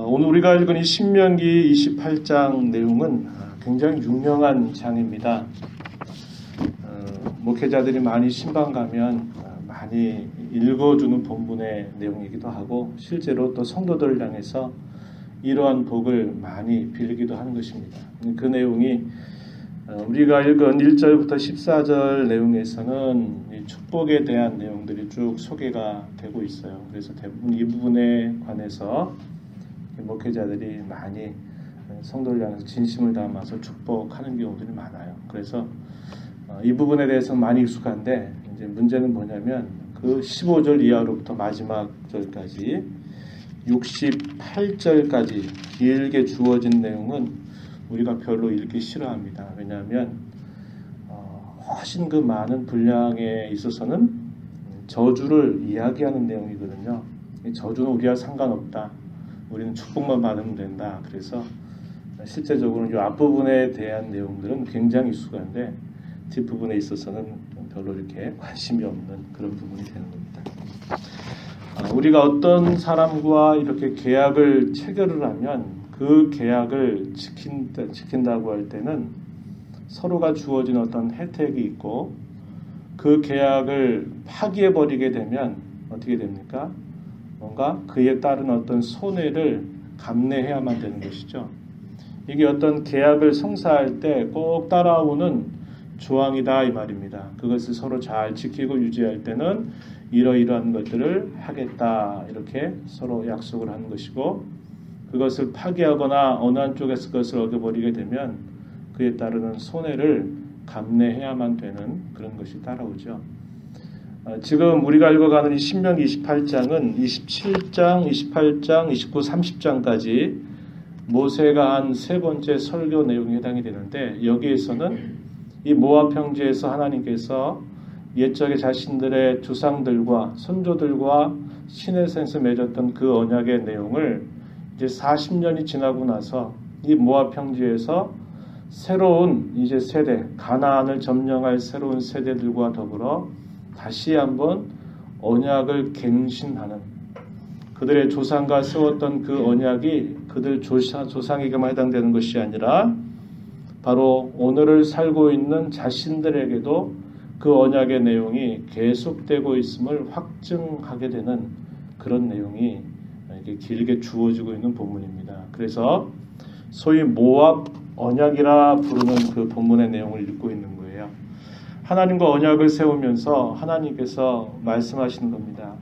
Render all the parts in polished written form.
오늘 우리가 읽은 이 신명기 28장 내용은 굉장히 유명한 장입니다. 목회자들이 많이 신방 가면 많이 읽어주는 본문의 내용이기도 하고 실제로 또 성도들을 향해서 이러한 복을 많이 빌기도 하는 것입니다. 그 내용이 우리가 읽은 1절부터 14절 내용에서는 축복에 대한 내용들이 쭉 소개가 되고 있어요. 그래서 대부분 이 부분에 관해서 목회자들이 많이 성도를 향해서 진심을 담아서 축복하는 경우들이 많아요. 그래서 이 부분에 대해서 많이 익숙한데 이제 문제는 뭐냐면 그 15절 이하로부터 마지막 절까지 68절까지 길게 주어진 내용은 우리가 별로 읽기 싫어합니다. 왜냐하면 훨씬 그 많은 분량에 있어서는 저주를 이야기하는 내용이거든요. 저주는 우리와 상관없다. 우리는 축복만 받으면 된다. 그래서 실제적으로 이 앞부분에 대한 내용들은 굉장히 익숙한데 뒷부분에 있어서는 별로 이렇게 관심이 없는 그런 부분이 되는 겁니다. 우리가 어떤 사람과 이렇게 계약을 체결을 하면 그 계약을 지킨다고 할 때는 서로가 주어진 어떤 혜택이 있고 그 계약을 파기해버리게 되면 어떻게 됩니까? 뭔가 그에 따른 어떤 손해를 감내해야만 되는 것이죠. 이게 어떤 계약을 성사할 때 꼭 따라오는 조항이다 이 말입니다. 그것을 서로 잘 지키고 유지할 때는 이러이러한 것들을 하겠다 이렇게 서로 약속을 하는 것이고 그것을 파기하거나 어느 한쪽에서 그것을 어겨버리게 되면 그에 따르는 손해를 감내해야만 되는 그런 것이 따라오죠. 지금 우리가 읽어가는 이 신명기 28장은 27장, 28장, 29, 30장까지 모세가 한 세 번째 설교 내용에 해당이 되는데 여기에서는 이 모압 평지에서 하나님께서 옛적에 자신들의 조상들과 선조들과 시내산에서 맺었던 그 언약의 내용을 이제 40년이 지나고 나서 이 모압 평지에서 새로운 이제 세대, 가나안을 점령할 새로운 세대들과 더불어 다시 한번 언약을 갱신하는 그들의 조상과 세웠던 그 언약이 그들 조상에게만 해당되는 것이 아니라 바로 오늘을 살고 있는 자신들에게도 그 언약의 내용이 계속되고 있음을 확증하게 되는 그런 내용이 이렇게 길게 주어지고 있는 본문입니다. 그래서 소위 모압 언약이라 부르는 그 본문의 내용을 읽고 있는 거예요. 하나님과 언약을 세우면서 하나님께서 말씀하시는 겁니다.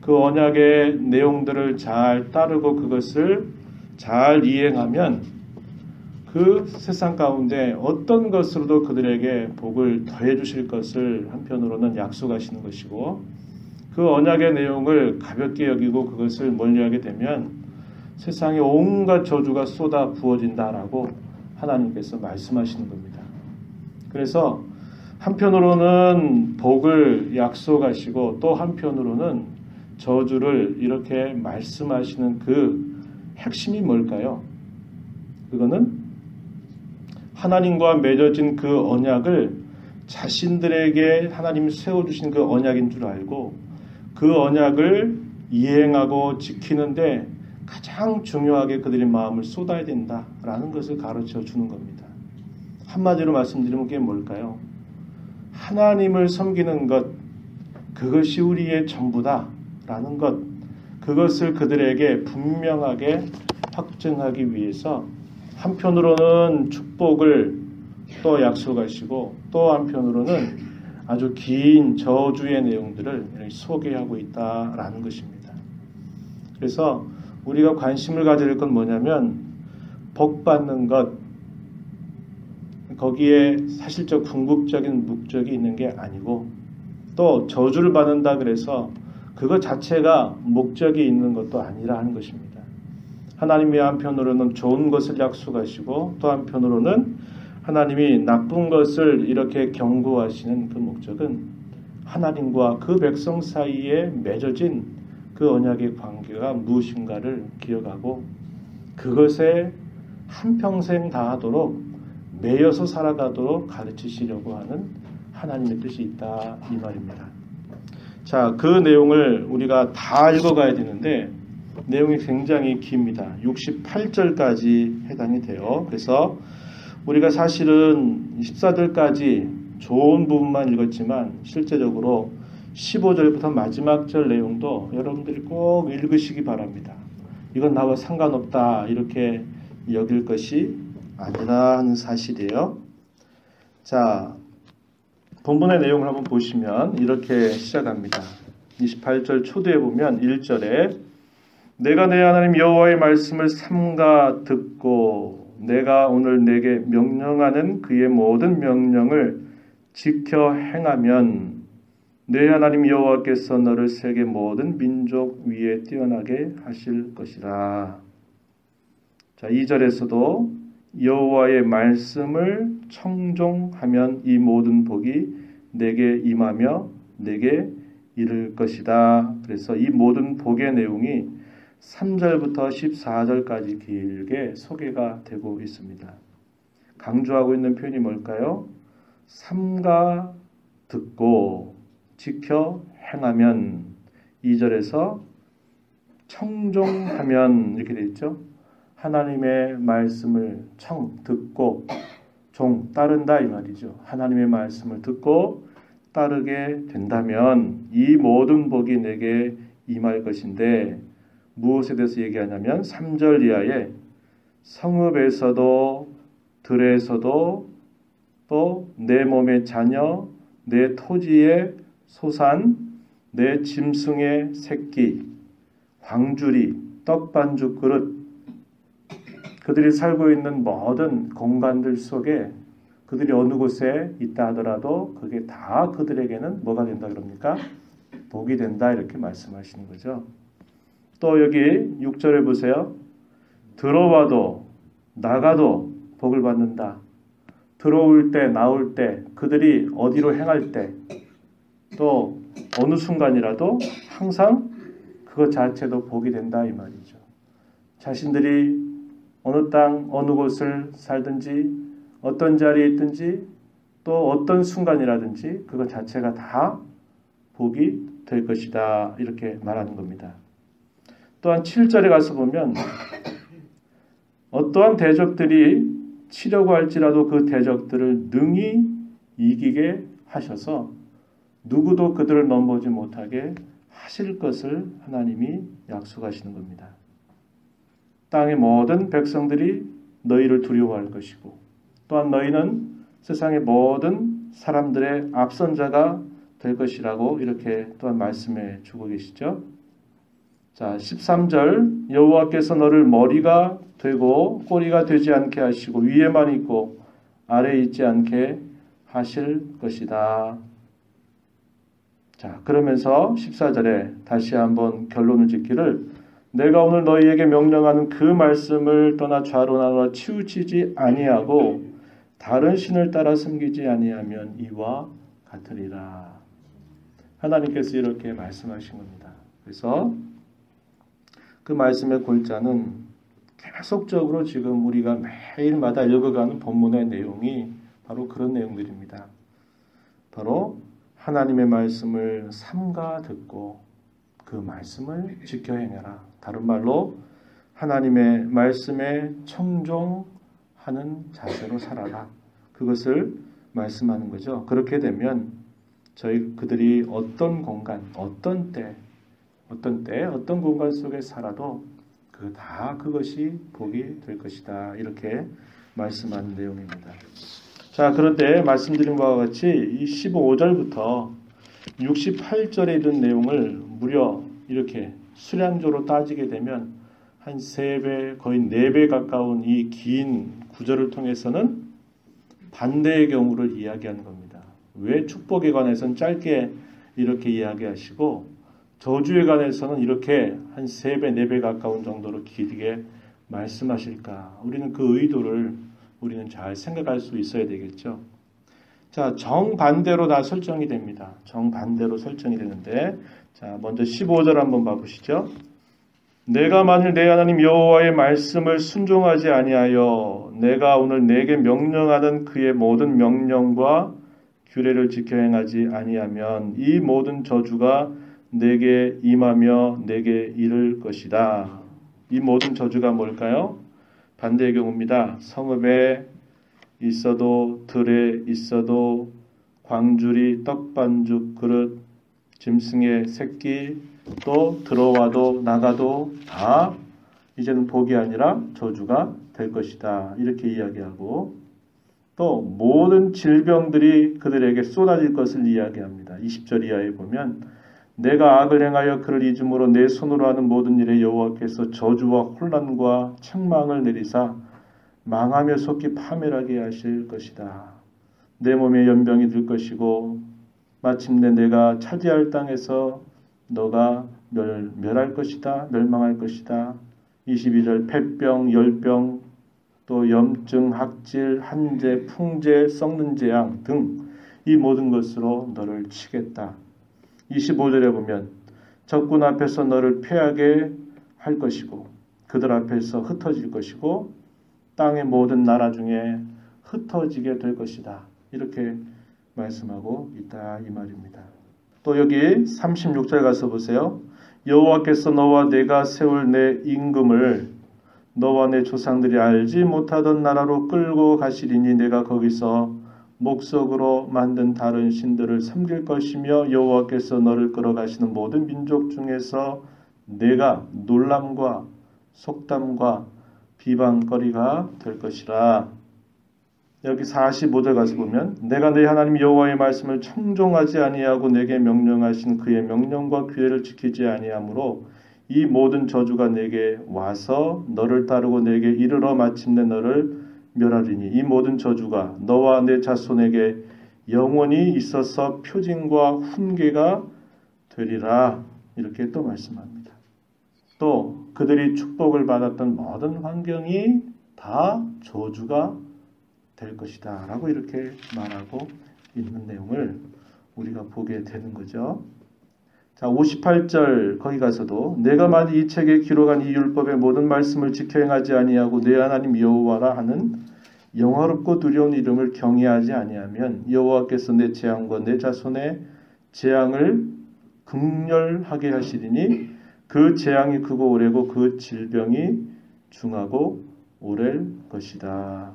그 언약의 내용들을 잘 따르고 그것을 잘 이행하면 그 세상 가운데 어떤 것으로도 그들에게 복을 더해 주실 것을 한편으로는 약속하시는 것이고 그 언약의 내용을 가볍게 여기고 그것을 멀리하게 되면 세상에 온갖 저주가 쏟아 부어진다라고 하나님께서 말씀하시는 겁니다. 그래서 한편으로는 복을 약속하시고 또 한편으로는 저주를 이렇게 말씀하시는 그 핵심이 뭘까요? 그거는 하나님과 맺어진 그 언약을 자신들에게 하나님이 세워주신 그 언약인 줄 알고 그 언약을 이행하고 지키는데 가장 중요하게 그들의 마음을 쏟아야 된다라는 것을 가르쳐 주는 겁니다. 한마디로 말씀드리면 그게 뭘까요? 하나님을 섬기는 것, 그것이 우리의 전부다라는 것, 그것을 그들에게 분명하게 확증하기 위해서 한편으로는 축복을 또 약속하시고 또 한편으로는 아주 긴 저주의 내용들을 소개하고 있다라는 것입니다. 그래서 우리가 관심을 가질 건 뭐냐면 복 받는 것, 거기에 사실적 궁극적인 목적이 있는 게 아니고 또 저주를 받는다 그래서 그것 자체가 목적이 있는 것도 아니라 하는 것입니다. 하나님이 한편으로는 좋은 것을 약속하시고 또 한편으로는 하나님이 나쁜 것을 이렇게 경고하시는 그 목적은 하나님과 그 백성 사이에 맺어진 그 언약의 관계가 무엇인가를 기억하고 그것에 한평생 다하도록 매여서 살아가도록 가르치시려고 하는 하나님의 뜻이 있다 이 말입니다. 자, 그 내용을 우리가 다 읽어가야 되는데 내용이 굉장히 깁니다. 68절까지 해당이 돼요. 그래서 우리가 사실은 14절까지 좋은 부분만 읽었지만 실제적으로 15절부터 마지막 절 내용도 여러분들이 꼭 읽으시기 바랍니다. 이건 나와 상관없다 이렇게 여길 것이 아니라 하는 사실이에요. 자, 본문의 내용을 한번 보시면 이렇게 시작합니다. 28절 초두에 보면 1절에 내가 내 하나님 여호와의 말씀을 삼가 듣고 내가 오늘 내게 명령하는 그의 모든 명령을 지켜 행하면 내 하나님 여호와께서 너를 세계 모든 민족 위에 뛰어나게 하실 것이라. 자, 2절에서도 여호와의 말씀을 청종하면 이 모든 복이 내게 임하며 내게 이를 것이다. 그래서 이 모든 복의 내용이 3절부터 14절까지 길게 소개가 되고 있습니다. 강조하고 있는 표현이 뭘까요? 삼가 듣고 지켜 행하면 2절에서 청종하면 이렇게 되어 있죠. 하나님의 말씀을 듣고 따른다 이 말이죠. 하나님의 말씀을 듣고 따르게 된다면 이 모든 복이 내게 임할 것인데 무엇에 대해서 얘기하냐면 3절 이하에 성읍에서도 들에서도 또 내 몸의 자녀 내 토지의 소산 내 짐승의 새끼 광주리 떡반죽 그릇 그들이 살고 있는 모든 공간들 속에 그들이 어느 곳에 있다 하더라도 그게 다 그들에게는 뭐가 된다 그럽니까? 복이 된다 이렇게 말씀하시는 거죠. 또 여기 6절에 보세요. 들어와도 나가도 복을 받는다. 들어올 때 나올 때 그들이 어디로 행할 때 또 어느 순간이라도 항상 그것 자체도 복이 된다 이 말이죠. 자신들이 어느 땅 어느 곳을 살든지 어떤 자리에 있든지 또 어떤 순간이라든지 그것 자체가 다 복이 될 것이다 이렇게 말하는 겁니다. 또한 7절에 가서 보면 어떠한 대적들이 치려고 할지라도 그 대적들을 능히 이기게 하셔서 누구도 그들을 넘보지 못하게 하실 것을 하나님이 약속하시는 겁니다. 땅의 모든 백성들이 너희를 두려워할 것이고 또한 너희는 세상의 모든 사람들의 앞선 자가 될 것이라고 이렇게 또한 말씀해 주고 계시죠. 자, 13절 여호와께서 너를 머리가 되고 꼬리가 되지 않게 하시고 위에만 있고 아래에 있지 않게 하실 것이다. 자, 그러면서 14절에 다시 한번 결론을 짓기를 내가 오늘 너희에게 명령하는 그 말씀을 떠나 좌로 나로 치우치지 아니하고 다른 신을 따라 섬기지 아니하면 이와 같으리라. 하나님께서 이렇게 말씀하신 겁니다. 그래서 그 말씀의 골자는 계속적으로 지금 우리가 매일마다 읽어가는 본문의 내용이 바로 그런 내용들입니다. 바로 하나님의 말씀을 삼가 듣고 그 말씀을 지켜 행해라. 다른 말로 하나님의 말씀에 청종하는 자세로 살아라. 그것을 말씀하는 거죠. 그렇게 되면 그들이 어떤 공간, 어떤 때, 어떤 공간 속에 살아도 그것이 복이 될 것이다. 이렇게 말씀하는 내용입니다. 자, 그런데 말씀드린 바와 같이 이 15절부터 68절에 이른 내용을 무려 이렇게 수량조로 따지게 되면 한 3배, 거의 4배 가까운 이 긴 구절을 통해서는 반대의 경우를 이야기하는 겁니다. 왜 축복에 관해서는 짧게 이렇게 이야기하시고 저주에 관해서는 이렇게 한 3배, 4배 가까운 정도로 길게 말씀하실까? 우리는 그 의도를 우리는 잘 생각할 수 있어야 되겠죠. 자, 정반대로 다 설정이 됩니다. 정반대로 설정이 되는데, 자, 먼저 15절 한번 봐보시죠. 내가 만일 내 하나님 여호와의 말씀을 순종하지 아니하여 내가 오늘 내게 명령하는 그의 모든 명령과 규례를 지켜 행하지 아니하면 이 모든 저주가 내게 임하며 내게 이를 것이다. 이 모든 저주가 뭘까요? 반대의 경우입니다. 성읍에 있어도 들에 있어도 광주리 떡반죽 그릇 짐승의 새끼 또 들어와도 나가도 다 이제는 복이 아니라 저주가 될 것이다. 이렇게 이야기하고 또 모든 질병들이 그들에게 쏟아질 것을 이야기합니다. 20절 이하에 보면 내가 악을 행하여 그를 잊음으로 내 손으로 하는 모든 일에 여호와께서 저주와 혼란과 책망을 내리사 망하며 속히 파멸하게 하실 것이다. 내 몸에 연병이 들 것이고 마침내 내가 차지할 땅에서 너가 멸할 것이다. 멸망할 것이다. 22절 폐병, 열병, 또 염증, 학질, 한재, 풍재, 썩는 재앙 등 이 모든 것으로 너를 치겠다. 25절에 보면 적군 앞에서 너를 패하게 할 것이고 그들 앞에서 흩어질 것이고 땅의 모든 나라 중에 흩어지게 될 것이다. 이렇게 말씀하고 있다 이 말입니다. 또 여기 36절 가서 보세요. 여호와께서 너와 내가 세울 내 임금을 너와 내 조상들이 알지 못하던 나라로 끌고 가시리니 내가 거기서 목석으로 만든 다른 신들을 섬길 것이며 여호와께서 너를 끌어가시는 모든 민족 중에서 내가 놀람과 속담과 비방거리가 될 것이라. 여기 45절 가서 보면 내가 내 하나님 여호와의 말씀을 청종하지 아니하고 내게 명령하신 그의 명령과 규례를 지키지 아니하므로 이 모든 저주가 내게 와서 너를 따르고 내게 이르러 마침내 너를 멸하리니 이 모든 저주가 너와 내 자손에게 영원히 있어서 표징과 훈계가 되리라. 이렇게 또 말씀합니다. 또 그들이 축복을 받았던 모든 환경이 다 저주가 될 것이다 라고 이렇게 말하고 있는 내용을 우리가 보게 되는 거죠. 자, 58절 거기 가서도 내가 만일 이 책에 기록한 이 율법의 모든 말씀을 지켜 행하지 아니하고 내 하나님 여호와라 하는 영화롭고 두려운 이름을 경외하지 아니하면 여호와께서 내 재앙과 내 자손의 재앙을 극렬하게 하시리니 그 재앙이 크고 오래고 그 질병이 중하고 오랠 것이다.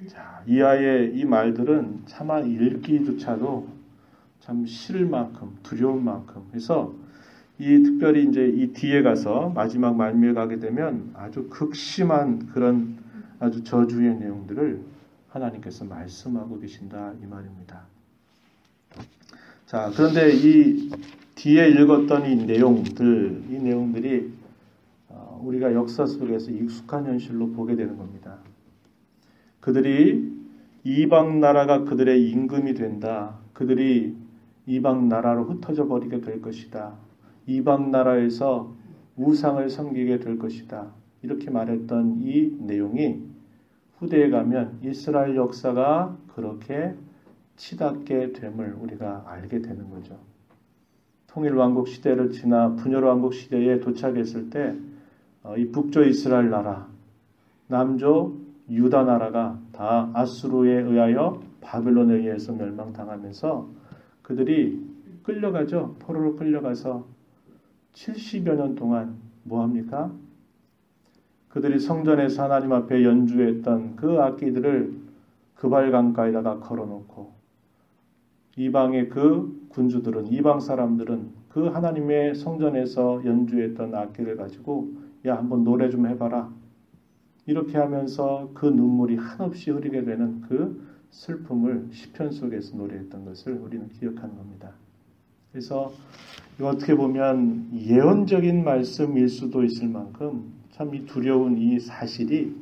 자, 이하의 이 말들은 차마 읽기조차도 참 싫을 만큼 두려운 만큼 그래서 이 특별히 이제 이 뒤에 가서 마지막 말미에 가게 되면 아주 극심한 그런 아주 저주의 내용들을 하나님께서 말씀하고 계신다 이 말입니다. 자, 그런데 이 뒤에 읽었던 이 내용들이 우리가 역사 속에서 익숙한 현실로 보게 되는 겁니다. 그들이 이방 나라가 그들의 임금이 된다. 그들이 이방 나라로 흩어져 버리게 될 것이다. 이방 나라에서 우상을 섬기게 될 것이다. 이렇게 말했던 이 내용이 후대에 가면 이스라엘 역사가 그렇게 치닫게 됨을 우리가 알게 되는 거죠. 통일왕국 시대를 지나 분열왕국 시대에 도착했을 때 이 북조 이스라엘 나라, 남조 유다 나라가 다 아수르에 의하여 바벨론에 의해서 멸망당하면서 그들이 끌려가죠. 포로로 끌려가서 70여 년 동안 뭐합니까? 그들이 성전에서 하나님 앞에 연주했던 그 악기들을 그발 강가에다가 걸어놓고 이방의 그 군주들은 이방 사람들은 그 하나님의 성전에서 연주했던 악기를 가지고 야 한번 노래 좀 해봐라. 이렇게 하면서 그 눈물이 한없이 흐르게 되는 그 슬픔을 시편 속에서 노래했던 것을 우리는 기억하는 겁니다. 그래서 어떻게 보면 예언적인 말씀일 수도 있을 만큼 참 이 두려운 이 사실이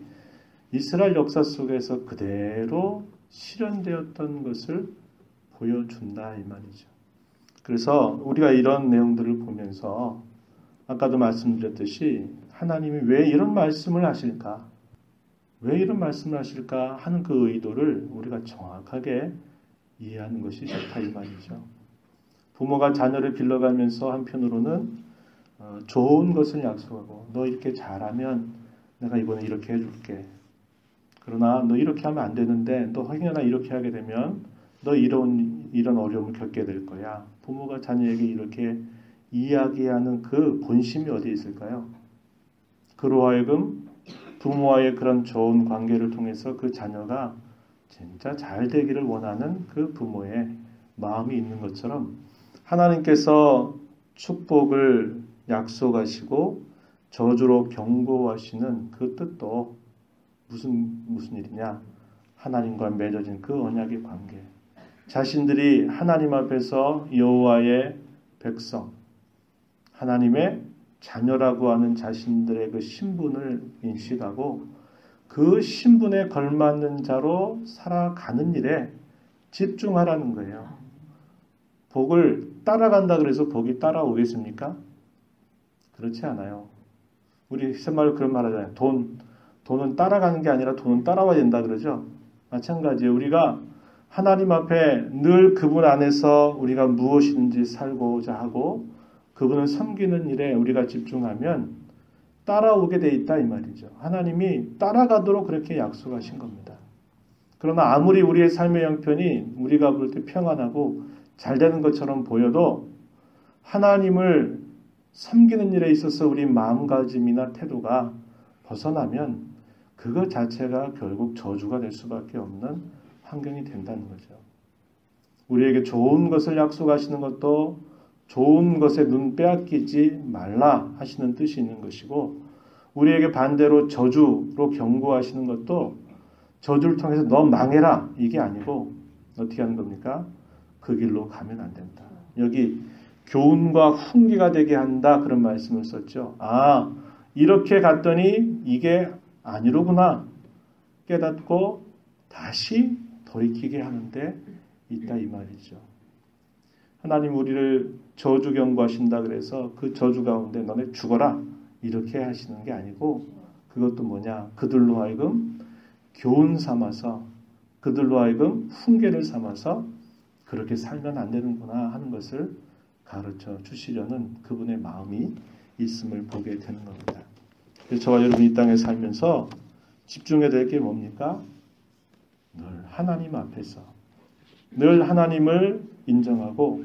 이스라엘 역사 속에서 그대로 실현되었던 것을 보여준다 이 말이죠. 그래서 우리가 이런 내용들을 보면서 아까도 말씀드렸듯이 하나님이 왜 이런 말씀을 하실까? 왜 이런 말씀을 하실까 하는 그 의도를 우리가 정확하게 이해하는 것이 좋다 이 말이죠. 부모가 자녀를 길러가면서 한편으로는 좋은 것을 약속하고 너 이렇게 잘하면 내가 이번에 이렇게 해줄게. 그러나 너 이렇게 하면 안 되는데 너 행여나 이렇게 하게 되면 너 이런 이런 어려움을 겪게 될 거야. 부모가 자녀에게 이렇게 이야기하는 그 본심이 어디에 있을까요? 그로 하여금 부모와의 그런 좋은 관계를 통해서 그 자녀가 진짜 잘 되기를 원하는 그 부모의 마음이 있는 것처럼 하나님께서 축복을 약속하시고 저주로 경고하시는 그 뜻도 무슨 일이냐? 하나님과 맺어진 그 언약의 관계. 자신들이 하나님 앞에서 여호와의 백성, 하나님의 자녀라고 하는 자신들의 그 신분을 인식하고 그 신분에 걸맞는 자로 살아가는 일에 집중하라는 거예요. 복을 따라간다 그래서 복이 따라오겠습니까? 그렇지 않아요. 우리 새말로 그런 말 하잖아요. 돈은 따라가는 게 아니라 돈은 따라와야 된다 그러죠. 마찬가지예요. 우리가 하나님 앞에 늘 그분 안에서 우리가 무엇이든지 살고자 하고 그분을 섬기는 일에 우리가 집중하면 따라오게 돼 있다 이 말이죠. 하나님이 따라가도록 그렇게 약속하신 겁니다. 그러나 아무리 우리의 삶의 형편이 우리가 볼 때 평안하고 잘 되는 것처럼 보여도 하나님을 섬기는 일에 있어서 우리 마음가짐이나 태도가 벗어나면 그것 자체가 결국 저주가 될 수밖에 없는 환경이 된다는 거죠. 우리에게 좋은 것을 약속하시는 것도 좋은 것에 눈 빼앗기지 말라 하시는 뜻이 있는 것이고 우리에게 반대로 저주로 경고하시는 것도 저주를 통해서 너 망해라 이게 아니고 어떻게 하는 겁니까? 그 길로 가면 안 된다. 여기 교훈과 훈계가 되게 한다 그런 말씀을 썼죠. 아 이렇게 갔더니 이게 아니로구나 깨닫고 다시 돌이키게 하는데 있다 이 말이죠. 하나님 우리를 저주 경고하신다 그래서 그 저주 가운데 너네 죽어라 이렇게 하시는 게 아니고 그것도 뭐냐 그들로 하여금 교훈 삼아서 그들로 하여금 훈계를 삼아서 그렇게 살면 안 되는구나 하는 것을 가르쳐 주시려는 그분의 마음이 있음을 보게 되는 겁니다. 그래서 저와 여러분이 이 땅에 살면서 집중해야 될 게 뭡니까? 늘 하나님 앞에서 늘 하나님을 인정하고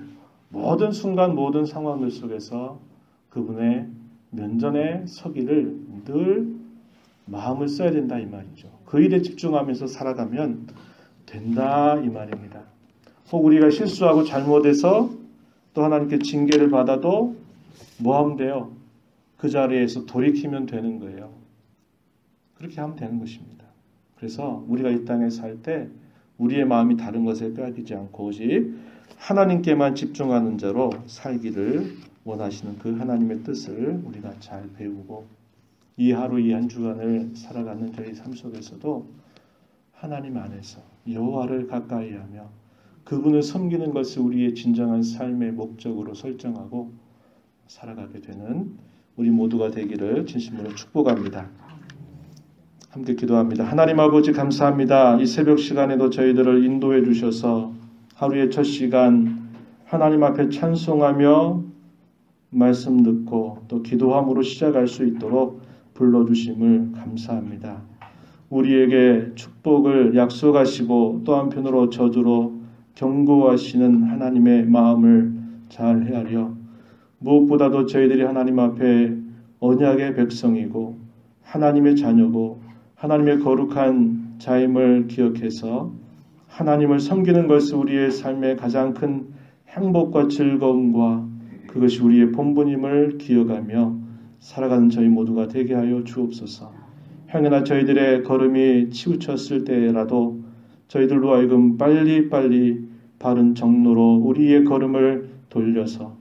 모든 순간 모든 상황들 속에서 그분의 면전에 서기를 늘 마음을 써야 된다 이 말이죠. 그 일에 집중하면서 살아가면 된다 이 말입니다. 혹 우리가 실수하고 잘못해서 또 하나님께 징계를 받아도 뭐 하면 돼요? 그 자리에서 돌이키면 되는 거예요. 그렇게 하면 되는 것입니다. 그래서 우리가 이 땅에 살 때 우리의 마음이 다른 것에 빼앗기지 않고 오직 하나님께만 집중하는 자로 살기를 원하시는 그 하나님의 뜻을 우리가 잘 배우고 이 하루 이 한 주간을 살아가는 저희 삶 속에서도 하나님 안에서 여호와를 가까이하며 그분을 섬기는 것을 우리의 진정한 삶의 목적으로 설정하고 살아가게 되는 우리 모두가 되기를 진심으로 축복합니다. 함께 기도합니다. 하나님 아버지 감사합니다. 이 새벽 시간에도 저희들을 인도해 주셔서 하루의 첫 시간 하나님 앞에 찬송하며 말씀 듣고 또 기도함으로 시작할 수 있도록 불러주심을 감사합니다. 우리에게 축복을 약속하시고 또 한편으로 저주로 경고하시는 하나님의 마음을 잘 헤아려 무엇보다도 저희들이 하나님 앞에 언약의 백성이고 하나님의 자녀고 하나님의 거룩한 자임을 기억해서 하나님을 섬기는 것이 우리의 삶의 가장 큰 행복과 즐거움과 그것이 우리의 본분임을 기억하며 살아가는 저희 모두가 되게 하여 주옵소서. 행여나 저희들의 걸음이 치우쳤을 때라도 저희들로 하여금 빨리빨리 바른 정로로 우리의 걸음을 돌려서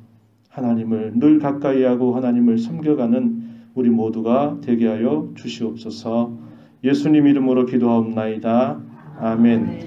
하나님을 늘 가까이하고 하나님을 섬겨가는 우리 모두가 되게 하여 주시옵소서. 예수님 이름으로 기도하옵나이다. 아멘.